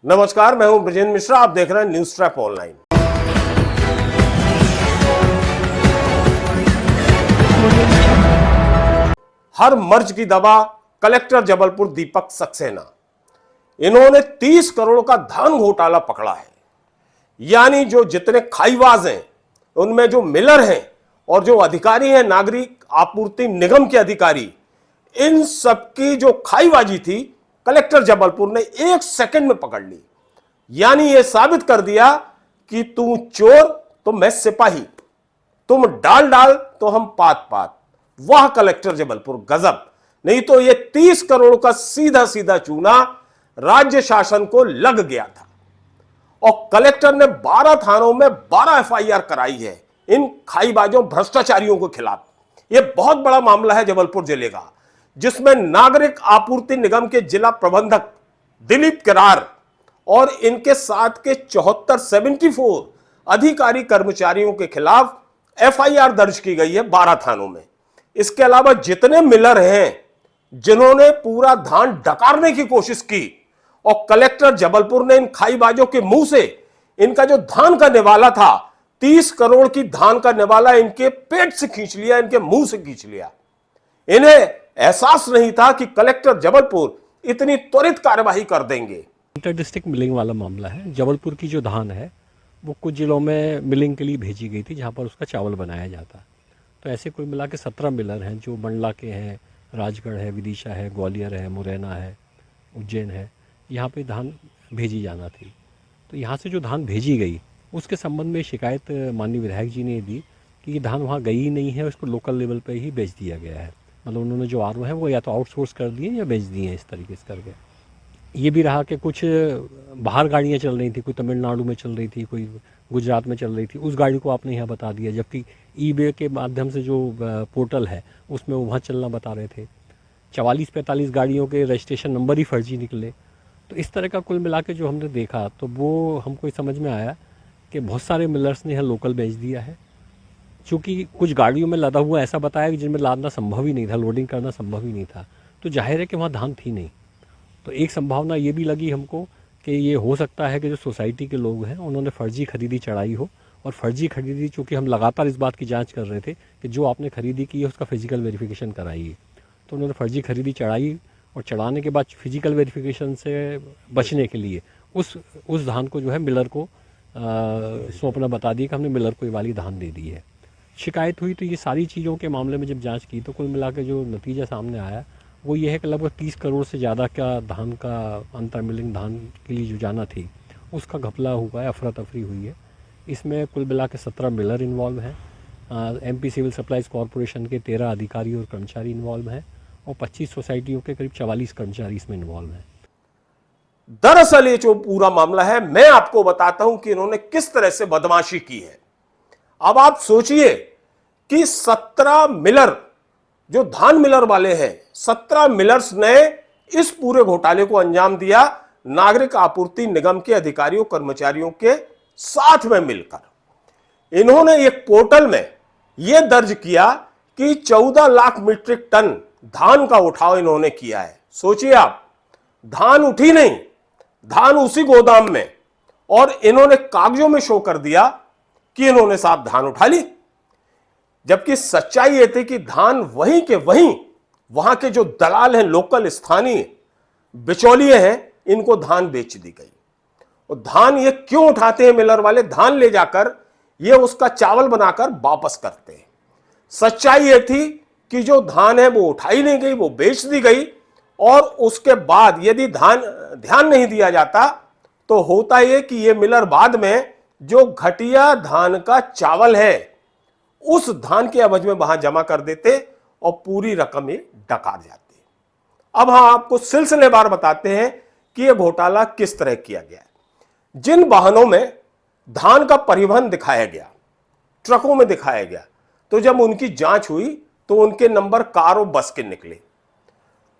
नमस्कार, मैं हूं ब्रजेंद्र मिश्रा। आप देख रहे हैं न्यूज ट्रैप ऑनलाइन। हर मर्ज की दवा कलेक्टर जबलपुर दीपक सक्सेना, इन्होंने 30 करोड़ का धन घोटाला पकड़ा है। यानी जो जितने खाईबाज हैं, उनमें जो मिलर हैं और जो अधिकारी हैं, नागरिक आपूर्ति निगम के अधिकारी, इन सबकी जो खाईबाजी थी कलेक्टर जबलपुर ने 1 सेकंड में पकड़ ली। यानी यह साबित कर दिया कि तू चोर तो मैं सिपाही, तुम डाल डाल तो हम पात पात। वाह कलेक्टर जबलपुर, गजब। नहीं तो यह 30 करोड़ का सीधा सीधा चूना राज्य शासन को लग गया था। और कलेक्टर ने 12 थानों में 12 एफआईआर कराई है इन खाईबाजों भ्रष्टाचारियों के खिलाफ। यह बहुत बड़ा मामला है जबलपुर जिले का, जिसमें नागरिक आपूर्ति निगम के जिला प्रबंधक दिलीप किरार और इनके साथ के 74 अधिकारी कर्मचारियों के खिलाफ एफआईआर दर्ज की गई है 12 थानों में। इसके अलावा जितने मिलर हैं जिन्होंने पूरा धान डकारने की कोशिश की, और कलेक्टर जबलपुर ने इन खाईबाजों के मुंह से इनका जो धान का निवाला था, 30 करोड़ की धान का निवाला इनके पेट से खींच लिया, इनके मुंह से खींच लिया। इन्हें एहसास नहीं था कि कलेक्टर जबलपुर इतनी त्वरित कार्यवाही कर देंगे। इंटर डिस्ट्रिक्ट मिलिंग वाला मामला है। जबलपुर की जो धान है वो कुछ जिलों में मिलिंग के लिए भेजी गई थी, जहाँ पर उसका चावल बनाया जाता। तो ऐसे कुल मिला के 17 मिलर हैं, जो मंडला के हैं, राजगढ़ है, विदिशा है, ग्वालियर है, मुरैना है, उज्जैन है। यहाँ पे धान भेजी जाना थी। तो यहाँ से जो धान भेजी गई उसके संबंध में शिकायत माननीय विधायक जी ने दी कि ये धान वहाँ गई ही नहीं है, उसको लोकल लेवल पर ही बेच दिया गया है। मतलब उन्होंने जो आर ओ है वो या तो आउटसोर्स कर दिए या बेच दिए हैं, इस तरीके से करके। ये भी रहा कि कुछ बाहर गाड़ियाँ चल रही थी, कोई तमिलनाडु में चल रही थी, कोई गुजरात में चल रही थी, उस गाड़ी को आपने यहाँ बता दिया, जबकि ईबे के माध्यम से जो पोर्टल है उसमें वहाँ चलना बता रहे थे। 44-45 गाड़ियों के रजिस्ट्रेशन नंबर ही फर्जी निकले। तो इस तरह का कुल मिला के जो हमने देखा तो वो हमको समझ में आया कि बहुत सारे मिलर्स ने यहाँ लोकल बेच दिया है। चूँकि कुछ गाड़ियों में लदा हुआ ऐसा बताया कि जिनमें लादना संभव ही नहीं था, लोडिंग करना संभव ही नहीं था, तो जाहिर है कि वहाँ धान थी नहीं। तो एक संभावना ये भी लगी हमको कि ये हो सकता है कि जो सोसाइटी के लोग हैं उन्होंने फ़र्जी खरीदी चढ़ाई हो, और फ़र्जी खरीदी, चूँकि हम लगातार इस बात की जांच कर रहे थे कि जो आपने खरीदी की है उसका फ़िज़िकल वेरिफिकेशन कराइए। तो उन्होंने फ़र्जी खरीदी चढ़ाई, और चढ़ाने के बाद फ़िज़िकल वेरिफिकेशन से बचने के लिए उस धान को जो है मिलर को सौंपना बता दिया कि हमने मिलर को ये वाली धान दे दी है। शिकायत हुई तो ये सारी चीज़ों के मामले में जब जाँच की तो कुल मिला के जो नतीजा सामने आया वो ये है कि लगभग 30 करोड़ से ज़्यादा का धान का अंतर मिलिंग धान के लिए जो जाना थी उसका घपला हुआ है, अफरा तफरी हुई है। इसमें कुल मिला के 17 मिलर इन्वॉल्व हैं, एमपी सिविल सप्लाईज कॉरपोरेशन के 13 अधिकारी और कर्मचारी इन्वॉल्व हैं, और 25 सोसाइटियों के करीब 44 कर्मचारी इसमें इन्वॉल्व हैं। दरअसल ये जो पूरा मामला है, मैं आपको बताता हूं कि इन्होंने किस तरह से बदमाशी की है। अब आप सोचिए कि 17 मिलर जो धान मिलर वाले हैं, 17 मिलर्स ने इस पूरे घोटाले को अंजाम दिया नागरिक आपूर्ति निगम के अधिकारियों कर्मचारियों के साथ में मिलकर। इन्होंने एक पोर्टल में यह दर्ज किया कि 14 लाख मीट्रिक टन धान का उठाव इन्होंने किया है। सोचिए आप, धान उठी नहीं, धान उसी गोदाम में, और इन्होंने कागजों में शो कर दिया कि इन्होंने साहब धान उठा ली, जबकि सच्चाई यह थी कि धान वहीं के वहीं वहां के जो दलाल हैं, लोकल स्थानीय बिचौलिए हैं, इनको धान बेच दी गई। और धान ये क्यों उठाते हैं मिलर वाले? धान ले जाकर ये उसका चावल बनाकर वापस करते हैं। सच्चाई यह थी कि जो धान है वो उठाई नहीं गई, वो बेच दी गई, और उसके बाद यदि ध्यान नहीं दिया जाता तो होता यह कि ये मिलर बाद में जो घटिया धान का चावल है उस धान के एवज में वहां जमा कर देते और पूरी रकम ये डकार जाती। अब हम आपको सिलसिलेवार बताते हैं कि यह घोटाला किस तरह किया गया है। जिन वाहनों में धान का परिवहन दिखाया गया, ट्रकों में दिखाया गया, तो जब उनकी जांच हुई तो उनके नंबर कार और बस के निकले।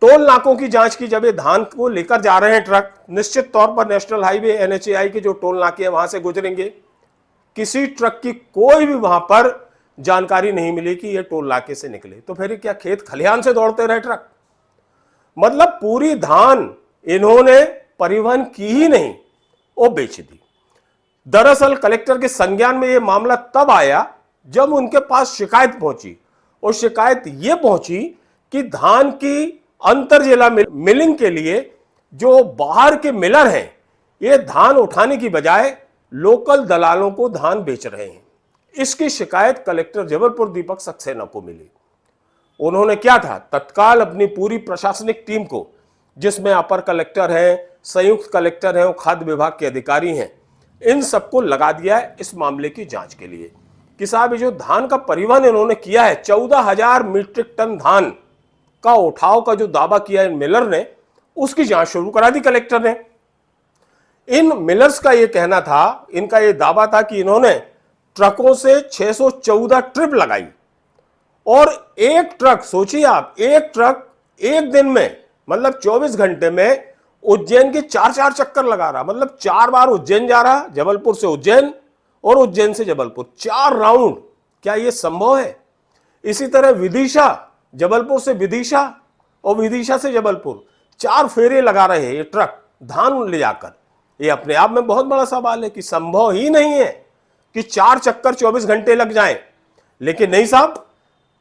टोल नाकों की जांच की, जब ये धान को लेकर जा रहे हैं ट्रक, निश्चित तौर पर नेशनल हाईवे NHAI के जो टोल नाके हैं वहां से गुजरेंगे। किसी ट्रक की कोई भी वहां पर जानकारी नहीं मिली कि ये टोल नाके से निकले। तो फिर क्या खेत खलिहान से दौड़ते रहे ट्रक? मतलब पूरी धान इन्होंने परिवहन की ही नहीं, और बेच दी। दरअसल कलेक्टर के संज्ञान में यह मामला तब आया जब उनके पास शिकायत पहुंची, और शिकायत यह पहुंची कि धान की अंतर जिला मिलिंग के लिए जो बाहर के मिलर हैं, ये धान उठाने की बजाय लोकल दलालों को धान बेच रहे हैं। इसकी शिकायत कलेक्टर जबलपुर दीपक सक्सेना को मिली। उन्होंने क्या था, तत्काल अपनी पूरी प्रशासनिक टीम को, जिसमें अपर कलेक्टर हैं, संयुक्त कलेक्टर हैं और खाद्य विभाग के अधिकारी हैं, इन सबको लगा दिया है इस मामले की जांच के लिए कि साहब ये जो धान का परिवहन इन्होंने किया है, 14,000 मीट्रिक टन धान का उठाव का जो दावा किया इन मिलर ने, उसकी जांच शुरू करा दी कलेक्टर ने। इन मिलर्स का यह कहना था, इनका यह दावा था कि इन्होंने ट्रकों से 614 ट्रिप लगाई, और एक ट्रक, सोचिए आप, एक ट्रक एक दिन में, मतलब 24 घंटे में उज्जैन के 4-4 चक्कर लगा रहा, मतलब 4 बार उज्जैन जा रहा, जबलपुर से उज्जैन और उज्जैन से जबलपुर, 4 राउंड। क्या यह संभव है? इसी तरह विदिशा, जबलपुर से विदिशा और विदिशा से जबलपुर, 4 फेरे लगा रहे हैं ये ट्रक धान ले जाकर। ये अपने आप में बहुत बड़ा सवाल है कि संभव ही नहीं है कि 4 चक्कर 24 घंटे लग जाएं। लेकिन नहीं साहब,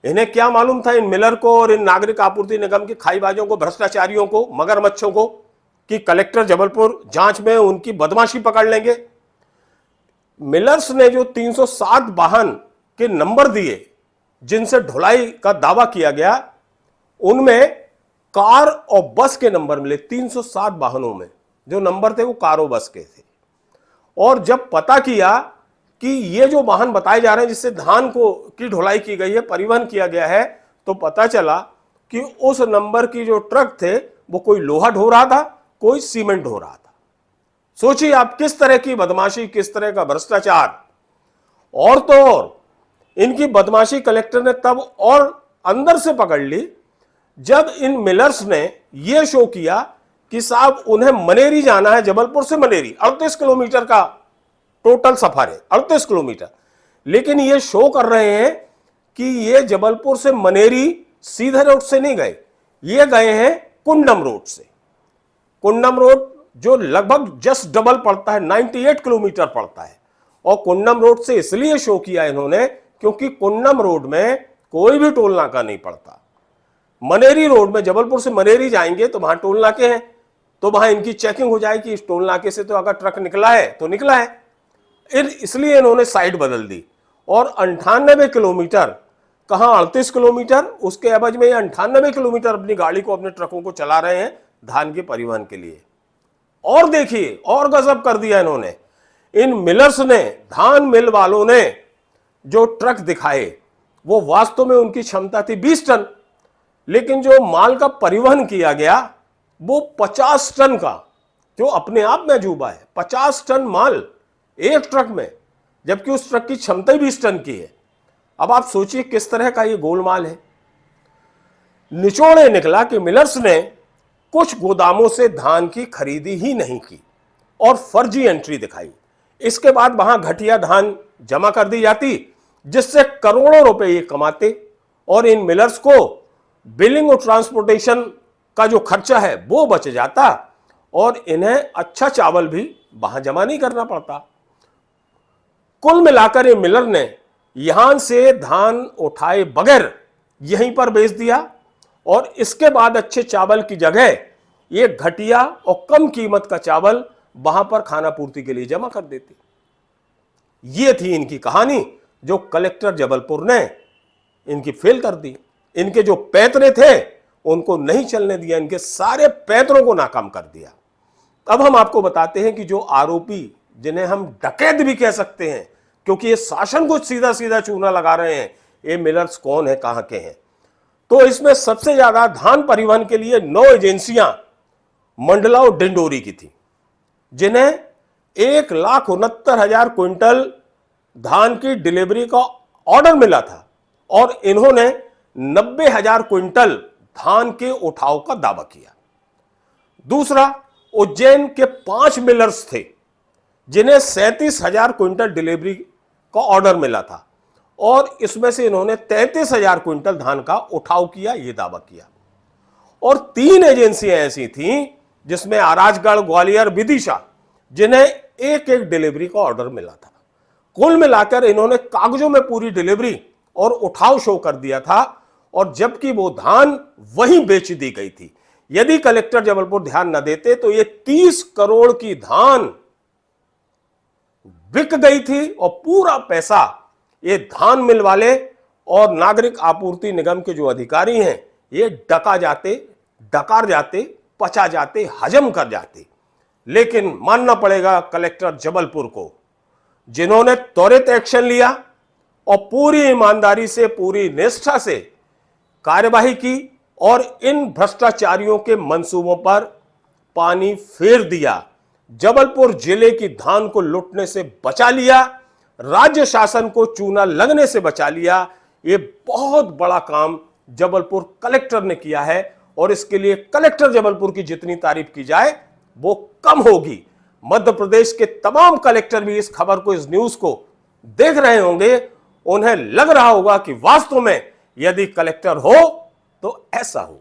इन्हें क्या मालूम था, इन मिलर को और इन नागरिक आपूर्ति निगम के खाईबाजों को, भ्रष्टाचारियों को, मगरमच्छों को, कि कलेक्टर जबलपुर जांच में उनकी बदमाशी पकड़ लेंगे। मिलर्स ने जो 307 वाहन के नंबर दिए जिनसे ढुलाई का दावा किया गया, उनमें कार और बस के नंबर मिले। 307 वाहनों में जो नंबर थे वो कार और बस के थे। और जब पता किया कि ये जो वाहन बताए जा रहे हैं जिससे धान को की ढुलाई की गई है, परिवहन किया गया है, तो पता चला कि उस नंबर की जो ट्रक थे वो कोई लोहा ढो रहा था, कोई सीमेंट ढो रहा था। सोचिए आप किस तरह की बदमाशी, किस तरह का भ्रष्टाचार। और तो और इनकी बदमाशी कलेक्टर ने तब और अंदर से पकड़ ली जब इन मिलर्स ने यह शो किया कि साहब उन्हें मनेरी जाना है, जबलपुर से मनेरी 38 किलोमीटर का टोटल सफर है, 38 किलोमीटर। लेकिन ये शो कर रहे हैं कि ये जबलपुर से मनेरी सीधे रोड से नहीं गए, ये गए हैं कुंडम रोड से। कुंडम रोड जो लगभग जस्ट डबल पड़ता है, 98 किलोमीटर पड़ता है। और कुंडम रोड से इसलिए शो किया इन्होंने क्योंकि कुंडम रोड में कोई भी टोल नाका नहीं पड़ता। मनेरी रोड में, जबलपुर से मनेरी जाएंगे तो वहां टोल नाके हैं, तो वहां इनकी चेकिंग हो जाएगी। इस टोल नाके से तो अगर ट्रक निकला है तो निकला है, इसलिए इन्होंने साइड बदल दी। और 98 किलोमीटर, कहां 38 किलोमीटर, उसके एवज में ये 98 किलोमीटर अपनी गाड़ी को, अपने ट्रकों को चला रहे हैं धान के परिवहन के लिए। और देखिए, और गजब कर दिया इन्होंने। इन मिलर्स ने, धान मिल वालों ने जो ट्रक दिखाए वो वास्तव में उनकी क्षमता थी 20 टन, लेकिन जो माल का परिवहन किया गया वो 50 टन का, जो अपने आप में अजूबा है। 50 टन माल एक ट्रक में, जबकि उस ट्रक की क्षमता ही 20 टन की है। अब आप सोचिए किस तरह का ये गोलमाल है। निचोड़े निकला कि मिलर्स ने कुछ गोदामों से धान की खरीदी ही नहीं की और फर्जी एंट्री दिखाई। इसके बाद वहां घटिया धान जमा कर दी जाती, जिससे करोड़ों रुपए ये कमाते, और इन मिलर्स को बिलिंग और ट्रांसपोर्टेशन का जो खर्चा है वो बच जाता, और इन्हें अच्छा चावल भी वहां जमा नहीं करना पड़ता। कुल मिलाकर ये मिलर ने यहां से धान उठाए बगैर यहीं पर बेच दिया, और इसके बाद अच्छे चावल की जगह ये घटिया और कम कीमत का चावल वहां पर खाना पूर्ति के लिए जमा कर देते। ये थी इनकी कहानी, जो कलेक्टर जबलपुर ने इनकी फेल कर दी। इनके जो पैतरे थे उनको नहीं चलने दिया, इनके सारे पैतरों को नाकाम कर दिया। अब हम आपको बताते हैं कि जो आरोपी, जिन्हें हम डकैत भी कह सकते हैं क्योंकि ये शासन को सीधा सीधा चूना लगा रहे हैं, ये मिलर्स कौन है, कहां के हैं। तो इसमें सबसे ज्यादा धान परिवहन के लिए 9 एजेंसियां मंडला और डिंडोरी की थी, जिन्हें 1,69,000 क्विंटल धान की डिलीवरी का ऑर्डर मिला था, और इन्होंने 90,000 क्विंटल धान के उठाव का दावा किया। दूसरा, उज्जैन के 5 मिलर्स थे जिन्हें 37,000 क्विंटल डिलीवरी का ऑर्डर मिला था, और इसमें से इन्होंने 33,000 क्विंटल धान का उठाव किया, यह दावा किया। और 3 एजेंसियां ऐसी थीं जिसमें आराजगढ़, ग्वालियर, विदिशा, जिन्हें एक एक डिलीवरी का ऑर्डर मिला था। कुल मिलाकर इन्होंने कागजों में पूरी डिलीवरी और उठाव शो कर दिया था, और जबकि वो धान वहीं बेच दी गई थी। यदि कलेक्टर जबलपुर ध्यान न देते तो ये 30 करोड़ की धान बिक गई थी, और पूरा पैसा ये धान मिल वाले और नागरिक आपूर्ति निगम के जो अधिकारी हैं ये डकार जाते, पचा जाते, हजम कर जाते। लेकिन मानना पड़ेगा कलेक्टर जबलपुर को, जिन्होंने त्वरित एक्शन लिया और पूरी ईमानदारी से, पूरी निष्ठा से कार्यवाही की और इन भ्रष्टाचारियों के मंसूबों पर पानी फेर दिया। जबलपुर जिले की धान को लूटने से बचा लिया, राज्य शासन को चूना लगने से बचा लिया। ये बहुत बड़ा काम जबलपुर कलेक्टर ने किया है, और इसके लिए कलेक्टर जबलपुर की जितनी तारीफ की जाए वो कम होगी। मध्य प्रदेश के तमाम कलेक्टर भी इस खबर को, इस न्यूज को देख रहे होंगे। उन्हें लग रहा होगा कि वास्तव में यदि कलेक्टर हो तो ऐसा हो।